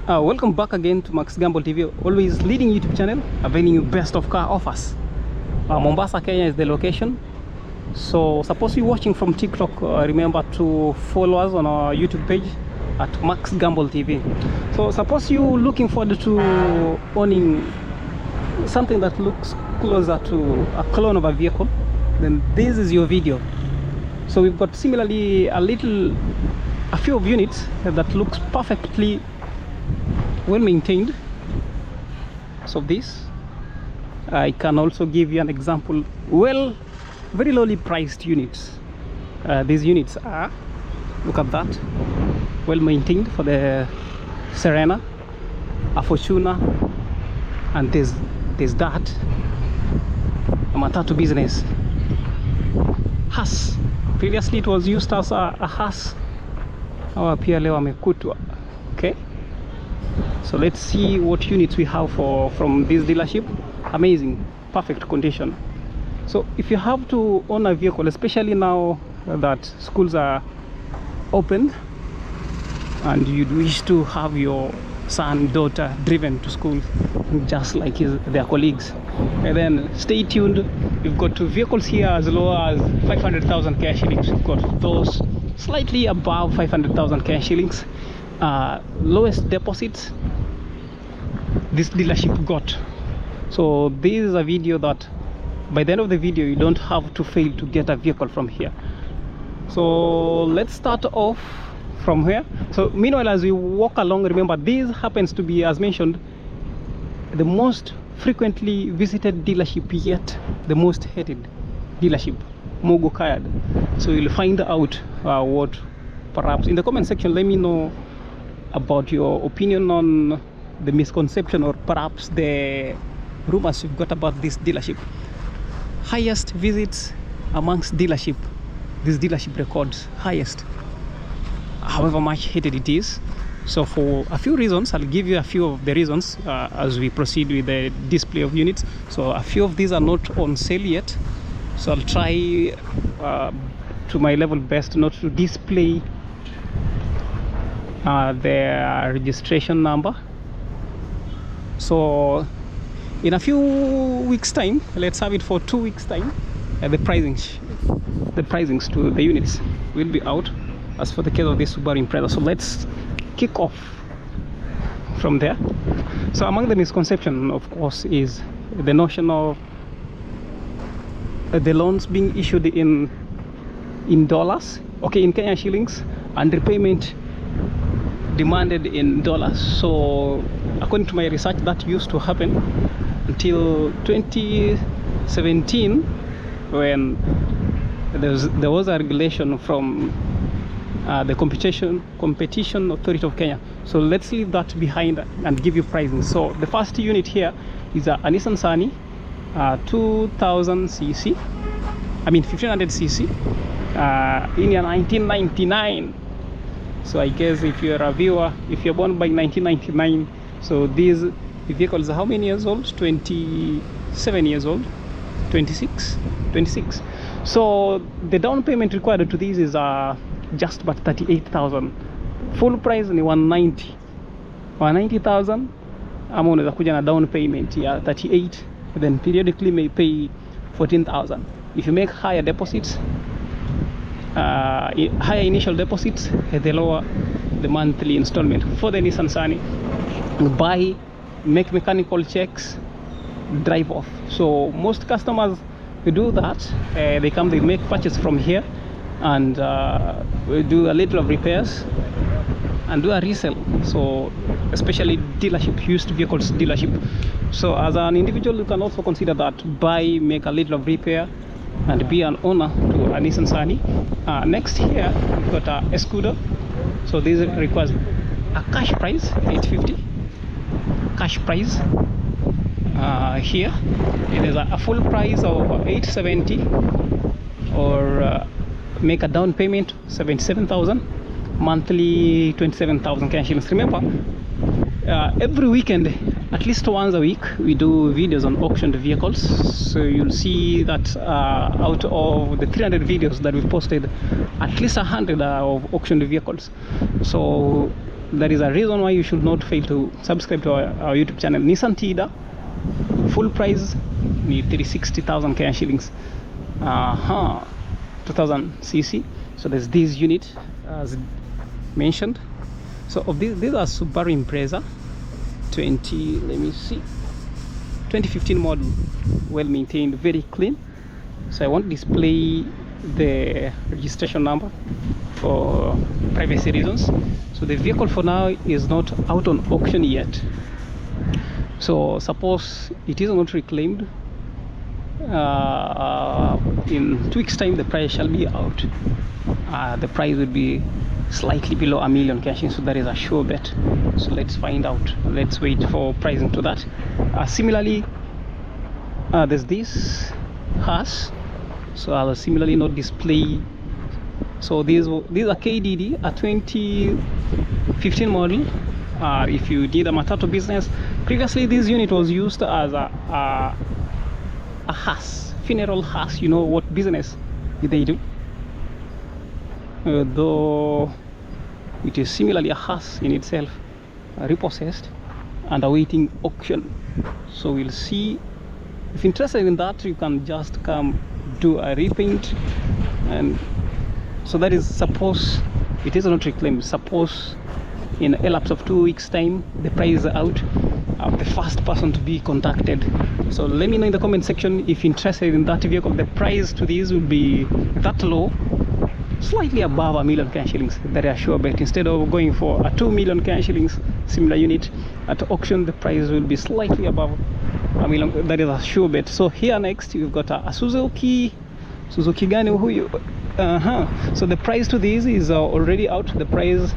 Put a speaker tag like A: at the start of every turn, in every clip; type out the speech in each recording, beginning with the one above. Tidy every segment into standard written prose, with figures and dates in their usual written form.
A: Welcome back again to Max Gamble TV, always leading YouTube channel, availing you best of car offers. Mombasa, Kenya is the location. So suppose you're watching from TikTok, remember to follow us on our YouTube page at Max Gamble TV. So suppose you're looking forward to owning something that looks closer to a clone of a vehicle, then this is your video. So we've got similarly a few of units that looks perfectly well maintained. So this, I can also give you an example. Well, very lowly priced units. These units are, look at that, well maintained for the Serena, a Fortuna, and there's that, a Matatu business. Haas, previously it was used as a Haas. Hawa pia leo amekutwa. Okay, so let's see what units we have from this dealership. Amazing, perfect condition. So if you have to own a vehicle, especially now that schools are open and you'd wish to have your son, daughter driven to school just like their colleagues, and then stay tuned. We've got two vehicles here as low as 500,000 cash shillings. We've got those slightly above 500,000 cash shillings. Lowest deposits this dealership got. So this is a video that by the end of the video you don't have to fail to get a vehicle from here. So let's start off from here. So meanwhile, as we walk along, remember this happens to be, as mentioned, the most frequently visited dealership, yet the most hated dealership, Mogo Kayad. So you'll find out what, perhaps in the comment section, let me know about your opinion on the misconception or perhaps the rumors you've got about this dealership. Highest visits amongst dealership, this dealership records highest, however much hated it is. So for a few reasons, I'll give you a few of the reasons as we proceed with the display of units. So a few of these are not on sale yet, so I'll try to my level best not to display their registration number. So in a few weeks time, let's have it for 2 weeks time, the pricings to the units will be out as for the case of this Subaru Impreza. So let's kick off from there. So among the misconception, of course, is the notion of the loans being issued in dollars, okay, in Kenya shillings, and repayment demanded in dollars. So according to my research, that used to happen until 2017, when there was a regulation from the competition authority of Kenya. So let's leave that behind and give you pricing. So the first unit here is a Nissan Sunny 2000 cc, I mean 1500 cc, in year 1999. So I guess if you're a viewer, if you're born by 1999, so these vehicles are how many years old? 27 years old, 26. So the down payment required to these is just about 38,000. Full price ni 190,000. Ama unaweza kuja na down payment ya 38, then periodically may pay 14,000. If you make higher deposits, higher initial deposits, the lower the monthly installment. For the Nissan Sunny, buy, make mechanical checks, drive off. So most customers, they do that. They make purchase from here, and we do a little of repairs and do a resale. So especially dealership, used vehicles dealership. So as an individual, you can also consider that, buy, make a little of repair, and be an owner to a Nissan Sunny. Next here we've got a Escudo. So this requires a cash price 850, cash price. Here it is a full price of 870, or make a down payment 77,000, monthly 27,000 cash shillings. Remember, every weekend, at least once a week, we do videos on auctioned vehicles. So you'll see that out of the 300 videos that we've posted, at least 100 are of auctioned vehicles. So There is a reason why you should not fail to subscribe to our YouTube channel. Nissan Tida, full price ni 360,000 Kenya shillings. 2000 cc. So there's this unit as mentioned. So of these are Subaru Impreza 2015 model, well maintained, very clean. So I won't display the registration number for privacy reasons. So the vehicle for now is not out on auction yet. So suppose it is not reclaimed, in 2 weeks time the price shall be out. The price will be slightly below $1 million cash in, so that is a sure bet. So let's find out, let's wait for pricing to that. Similarly, there's this Haas, so I'll similarly not display. So these are KDD, a 2015 model. If you did a Matatu business previously, this unit was used as a Haas, funeral Haas. You know what business they do, though it is similarly a Haas in itself, repossessed and awaiting auction. So we'll see. If interested in that, you can just come do a repaint. And so that is, suppose it is not reclaimed, suppose in a lapse of 2 weeks time the price is out, the first person to be contacted. So let me know in the comment section if interested in that vehicle. The price to these will be that low, slightly above $1 million Kenya shillings. That is a sure bet. Instead of going for a 2 million Kenya shillings similar unit at auction, the price will be slightly above $1 million. That is a sure bet. So here next you've got a Suzuki gani huyu. So the price to this is already out. The price,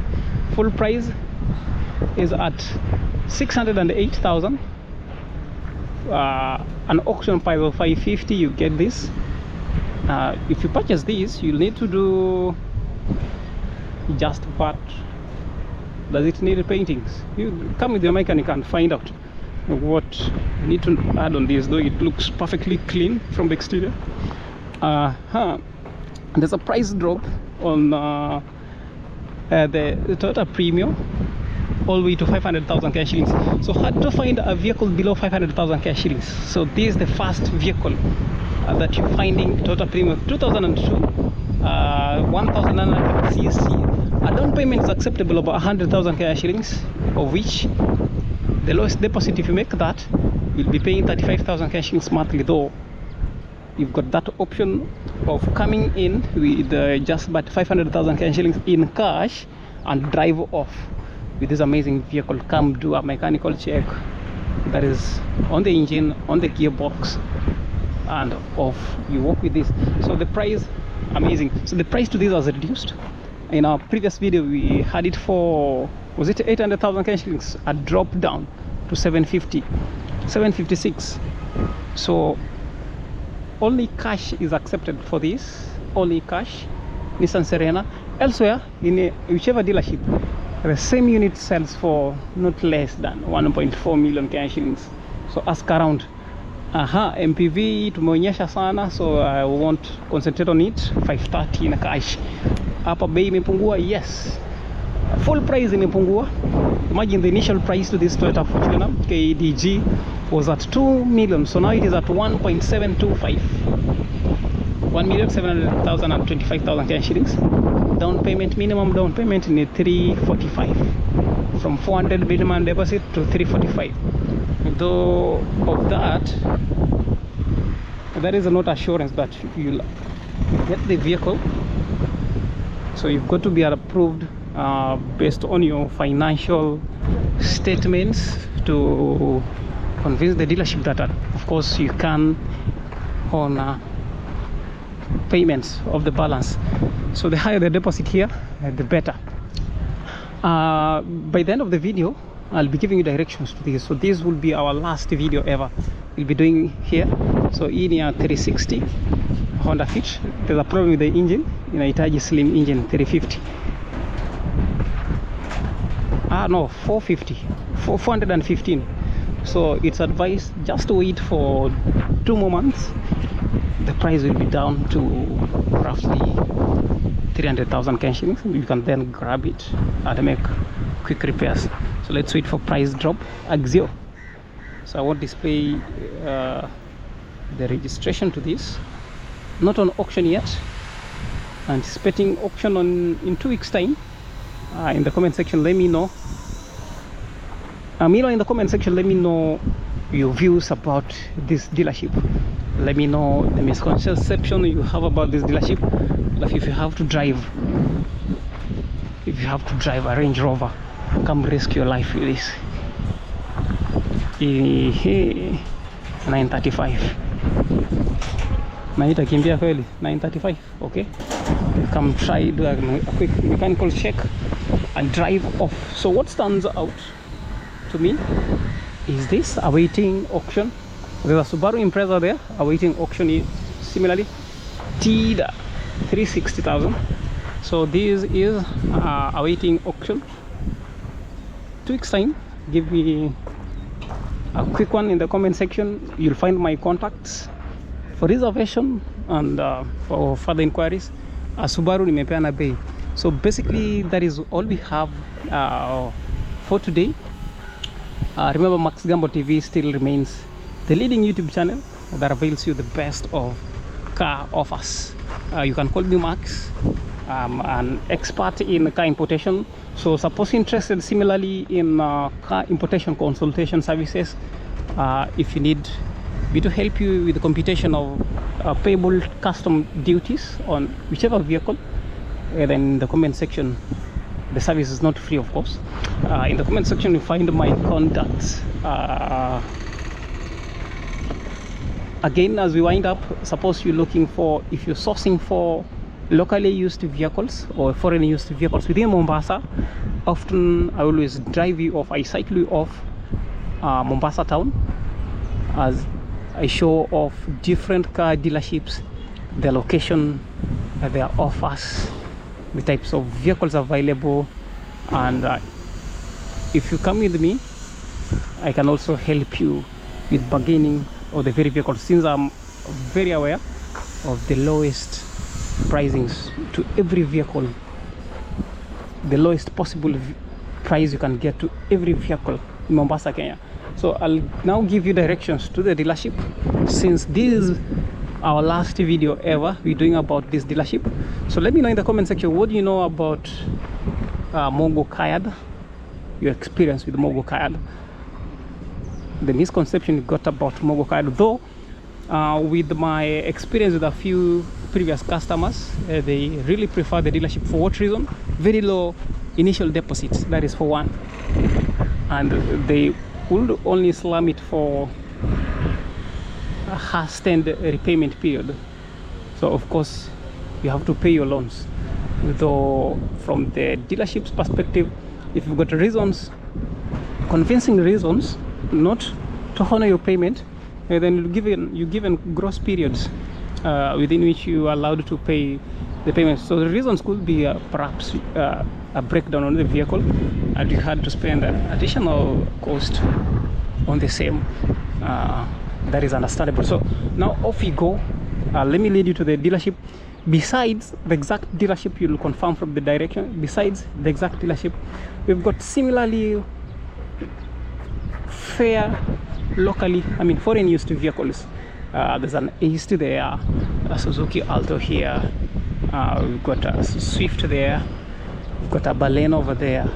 A: full price, is at 608,000. An auction price of 550. You get this. If you purchase this, you'll need to do just what does it need paintings. You come with your mechanic and find out what you need to add on this, though it looks perfectly clean from the exterior. There's a price drop on the Toyota Premio all the way to 500,000 cash shillings. So hard to find a vehicle below 500,000 cash shillings. So this is the first vehicle that you're finding. Toyota Premio 2002, 1900 cc. A down payment is acceptable of 100,000 cash shillings, of which the lowest deposit, if you make that, you'll be paying 35,000 cash shillings monthly. Though you've got that option of coming in with just about 500,000 cash shillings in cash and drive off with this amazing vehicle. Come do a mechanical check, that is on the engine, on the gearbox, and off you walk with this. So the price, amazing. So the price to this was reduced. In our previous video we had it for, was it 800,000 cash shillings, a drop down to 756. So only cash is accepted for this, only cash. Nissan Serena. Elsewhere, in whichever dealership, the same unit sells for not less than 1.4 million cash shillings. So ask around. MPV tumeonyesha sana, so I won't concentrate on it. 530 in cash. Hapa bei imepungua, yes. Full price imepungua. Imagine the initial price to this Toyota Fortuner KDG was at 2 million, so now it is at 1.725. 1,700,025 Kenya shillings. Down payment, minimum down payment in 345. From 400 minimum deposit to 345. Though of that, there is not assurance that you'll get the vehicle. So you've got to be approved based on your financial statements to convince the dealership that of course you can honor payments of the balance. So the higher the deposit here, the better. By the end of the video, I'll be giving you directions to this. So this will be our last video ever we'll be doing here. So in a 360 Honda Fit, there's a problem with the engine. Inahitaji slim engine 350. No, 450, 415. So it's advised just to wait for 2 more months. The price will be down to roughly 300,000 Kenya shillings. You can then grab it and make quick repairs. So let's wait for price drop. Axio. So I won't display the registration to this. Not on auction yet. Anticipating auction in 2 weeks time. In the comment section, let me know. In the comment section, let me know your views about this dealership. Let me know the misconception you have about this dealership. Like if you have to drive a Range Rover, come risk your life with this. 935 naita kimbia kweli 935. Okay, come try, do a quick mechanical check and drive off. So what stands out to me is this awaiting auction. There's a Subaru Impreza there awaiting auction. Similarly, Tida 360,000. So this is awaiting auction. 2 weeks time. Give me a quick one in the comment section. You'll find my contacts for reservation and for further inquiries. Subaru nimepeana bei. So basically that is all we have for today. Remember, Max Gambo TV still remains the leading YouTube channel that avails you the best of car offers. You can call me Max. I'm an expert in car importation. So suppose interested similarly in car importation consultation services, if you need me to help you with the computation of payable custom duties on whichever vehicle, then in the comment section. The service is not free, of course. In the comment section you find my contacts. Again, as we wind up, suppose you're looking for, if you're sourcing for locally used vehicles or foreign used vehicles within Mombasa, often I always drive you off, I cycle you off Mombasa town as I show off different car dealerships, their location, their offers, the types of vehicles available, and if you come with me, I can also help you with bargaining of the very vehicle, since I'm very aware of the lowest pricings to every vehicle, the lowest possible price you can get to every vehicle in Mombasa, Kenya. So I'll now give you directions to the dealership, since this is our last video ever we're doing about this dealership. So let me know in the comment section, what do you know about Mogo Kayad, your experience with Mogo Kayad, the misconception you got about Mogo Kayad. Though with my experience with a few previous customers, they really prefer the dealership. For what reason? Very low initial deposits, that is for one, and they would only slam it for a hastened repayment period. So of course you have to pay your loans. Though from the dealership's perspective, if you've got reasons, convincing reasons not to honor your payment, then you given gross periods within which you are allowed to pay the payments. So the reasons could be perhaps a breakdown on the vehicle, and you had to spend an additional cost on the same. That is understandable. So now off we go. Let me lead you to the dealership. Besides the exact dealership, you'll confirm from the direction. Besides the exact dealership, we've got similarly fair locally, foreign used vehicles. There's an East there, a Suzuki Alto here, we've got a Swift there, we've got a Baleno over there,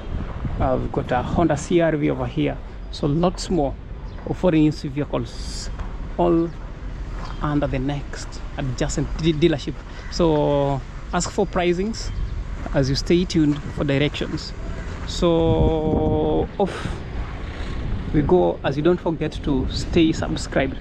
A: we've got a Honda CR-V over here. So lots more of foreign used vehicles, all under the next adjacent dealership. So ask for pricings as you stay tuned for directions. So off we go, as you don't forget to stay subscribed.